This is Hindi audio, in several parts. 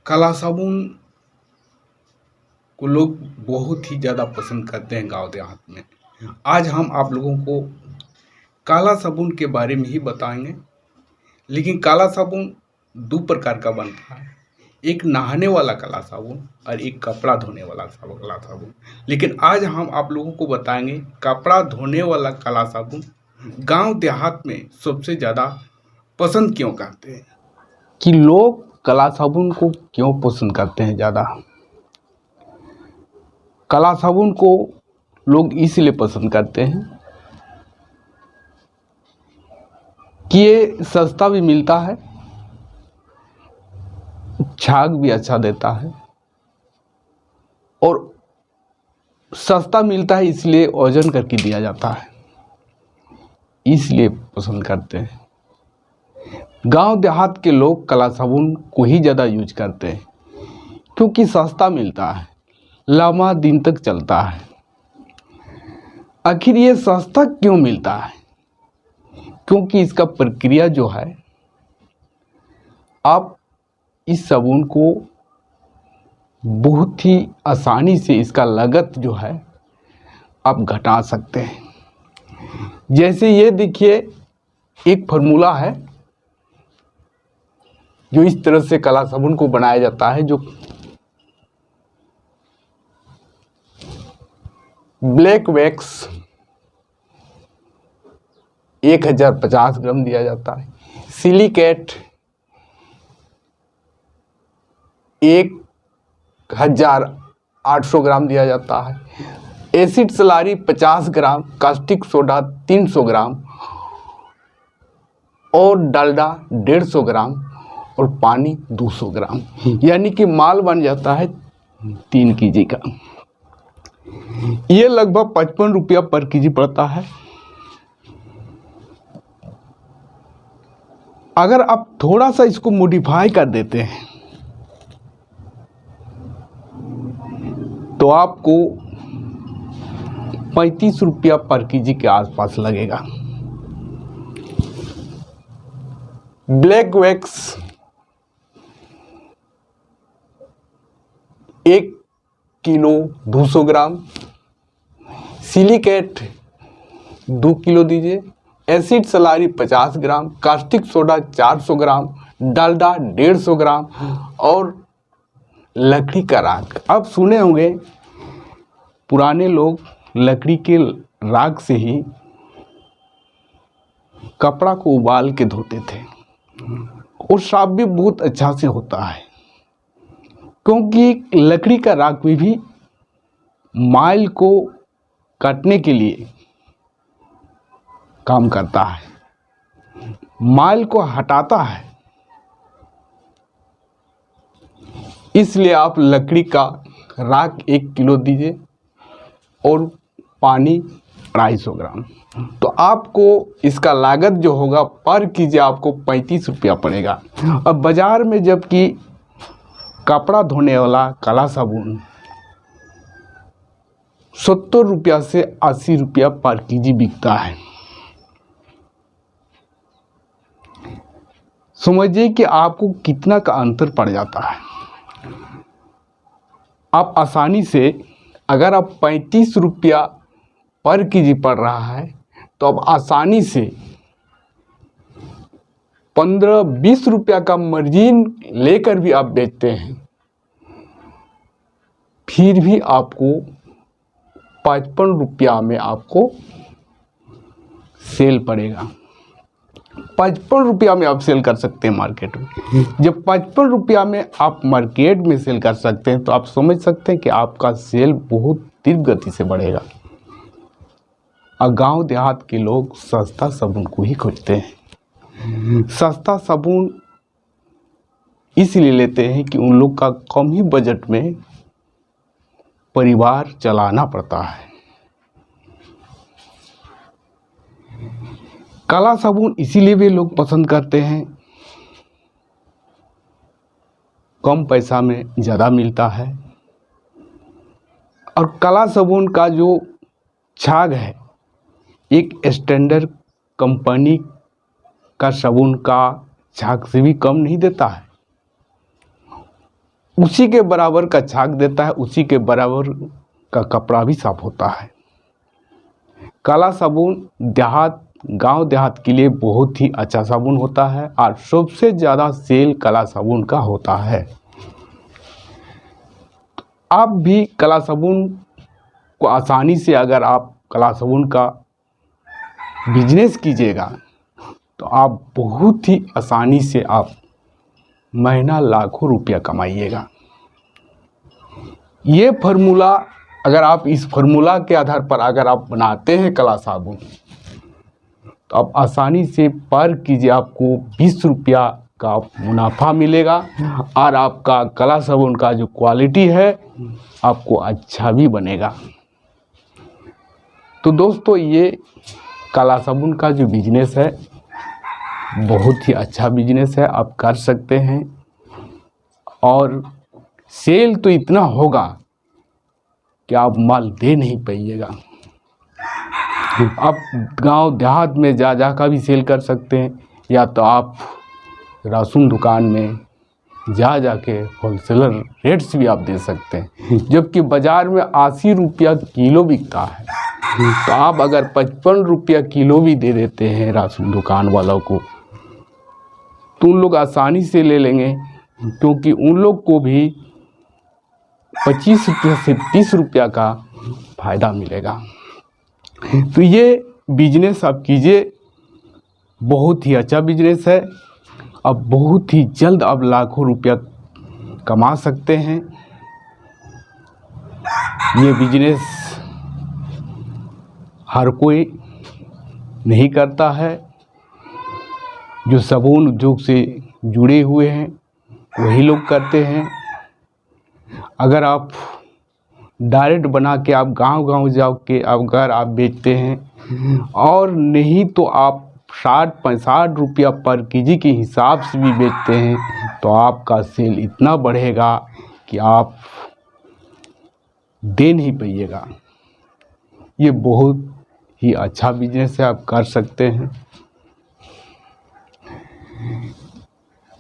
काला साबुन को लोग बहुत ही ज़्यादा पसंद करते हैं गांव देहात में। आज हम आप लोगों को काला साबुन के बारे में ही बताएंगे। लेकिन काला साबुन दो प्रकार का बनता है, एक नहाने वाला काला साबुन और एक कपड़ा धोने वाला काला साबुन। लेकिन आज हम आप लोगों को बताएंगे कपड़ा धोने वाला काला साबुन गांव देहात में सबसे ज़्यादा पसंद क्यों करते हैं, कि लोग काला साबुन को क्यों पसंद करते हैं ज़्यादा। काला साबुन को लोग इसलिए पसंद करते हैं कि ये सस्ता भी मिलता है, झाग भी अच्छा देता है और सस्ता मिलता है, इसलिए वजन करके दिया जाता है, इसलिए पसंद करते हैं। गांव देहात के लोग काला साबुन को ही ज़्यादा यूज करते हैं क्योंकि सस्ता मिलता है, लंबा दिन तक चलता है। आखिर ये सस्ता क्यों मिलता है? क्योंकि इसका प्रक्रिया जो है, आप इस साबुन को बहुत ही आसानी से इसका लागत जो है आप घटा सकते हैं। जैसे ये देखिए, एक फार्मूला है जो इस तरह से काला साबुन को बनाया जाता है, जो ब्लैक वैक्स 1050 ग्राम दिया जाता है, सिलिकेट 1800 ग्राम दिया जाता है, एसिड सलारी 50 ग्राम, कास्टिक सोडा 300 ग्राम और डालडा 150 ग्राम और पानी 200 ग्राम, यानी कि माल बन जाता है 3 kg का। ये लगभग 55 रुपया पर kg पड़ता है। अगर आप थोड़ा सा इसको मॉडिफाई कर देते हैं तो आपको 35 रुपया पर kg के आसपास लगेगा। ब्लैक वैक्स 1 किलो 200 ग्राम, सिलिकेट 2 किलो दीजिए, एसिड सलारी 50 ग्राम, कास्टिक सोडा 400 ग्राम, डालडा 150 ग्राम और लकड़ी का राख। अब सुने होंगे पुराने लोग लकड़ी के राख से ही कपड़ा को उबाल के धोते थे और साफ भी बहुत अच्छा से होता है, क्योंकि लकड़ी का राख में भी माइल को काटने के लिए काम करता है, माइल को हटाता है। इसलिए आप लकड़ी का राख 1 किलो दीजिए और पानी 250 ग्राम, तो आपको इसका लागत जो होगा पर kg आपको 35 रुपया पड़ेगा। अब बाज़ार में जबकि कपड़ा धोने वाला काला साबुन 70 रुपया से 80 रुपया पर kg बिकता है। समझिए कि आपको कितना का अंतर पड़ जाता है। आप आसानी से, अगर आप 35 रुपया पर kg पड़ रहा है तो आप आसानी से 15-20 रुपया का मार्जिन लेकर भी आप बेचते हैं, फिर भी आपको 55 रुपया में आपको सेल पड़ेगा। 55 रुपया में आप सेल कर सकते हैं मार्केट में। जब 55 रुपया में आप मार्केट में सेल कर सकते हैं तो आप समझ सकते हैं कि आपका सेल बहुत तीव्र गति से बढ़ेगा। और गांव देहात के लोग सस्ता साबुन को ही खोजते हैं। सस्ता साबुन इसलिए लेते हैं कि उन लोग का कम ही बजट में परिवार चलाना पड़ता है। काला साबुन इसीलिए भी लोग पसंद करते हैं, कम पैसा में ज़्यादा मिलता है और काला साबुन का जो झाग है, एक स्टैंडर्ड कंपनी का साबुन का झाग से भी कम नहीं देता है। उसी के बराबर का झाग देता है, उसी के बराबर का कपड़ा भी साफ होता है। काला साबुन गांव देहात के लिए बहुत ही अच्छा साबुन होता है और सबसे ज़्यादा सेल काला साबुन का होता है। आप भी काला साबुन को आसानी से, अगर आप काला साबुन का बिजनेस कीजिएगा तो आप बहुत ही आसानी से आप महीना लाखों रुपया कमाइएगा। ये फार्मूला, अगर आप इस फार्मूला के आधार पर अगर आप बनाते हैं काला साबुन तो आप आसानी से पर कीजिए आपको 20 रुपया का मुनाफा मिलेगा और आपका काला साबुन का जो क्वालिटी है आपको अच्छा भी बनेगा। तो दोस्तों, ये काला साबुन का जो बिजनेस है बहुत ही अच्छा बिजनेस है, आप कर सकते हैं और सेल तो इतना होगा कि आप माल दे नहीं पाइएगा। आप गांव देहात में जा कर भी सेल कर सकते हैं, या तो आप राशन दुकान में जा के होलसेलर रेट से भी आप दे सकते हैं, जबकि बाज़ार में 80 रुपया किलो बिकता है। तो आप अगर 55 रुपया किलो भी दे देते हैं राशन दुकान वालों को तो उन लोग आसानी से ले लेंगे, क्योंकि उन लोग को भी 25 रुपया से 30 रुपया का फ़ायदा मिलेगा। तो ये बिजनेस आप कीजिए, बहुत ही अच्छा बिजनेस है। अब बहुत ही जल्द आप लाखों रुपया कमा सकते हैं। ये बिजनेस हर कोई नहीं करता है, जो साबुन उद्योग से जुड़े हुए हैं वही लोग करते हैं। अगर आप डायरेक्ट बना के आप गांव-गांव जाओ के अगर आप बेचते हैं, और नहीं तो आप 60-65 रुपया पर केजी के हिसाब से भी बेचते हैं, तो आपका सेल इतना बढ़ेगा कि आप दे नहीं पाइएगा। ये बहुत ही अच्छा बिजनेस है, आप कर सकते हैं।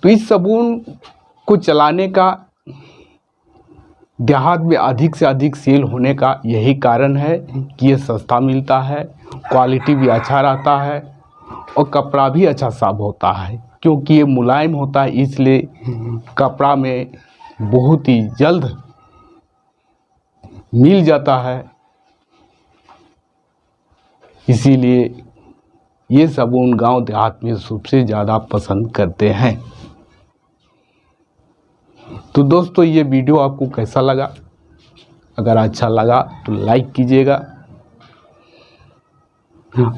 तो इस साबुन को चलाने का देहात में अधिक से अधिक सेल होने का यही कारण है कि ये सस्ता मिलता है, क्वालिटी भी अच्छा रहता है और कपड़ा भी अच्छा साफ होता है। क्योंकि ये मुलायम होता है, इसलिए कपड़ा में बहुत ही जल्द मिल जाता है। इसीलिए ये साबुन गांव देहात में सबसे ज़्यादा पसंद करते हैं। तो दोस्तों, ये वीडियो आपको कैसा लगा? अगर अच्छा लगा तो लाइक कीजिएगा।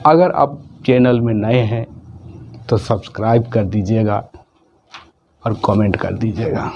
अगर आप चैनल में नए हैं तो सब्सक्राइब कर दीजिएगा और कमेंट कर दीजिएगा।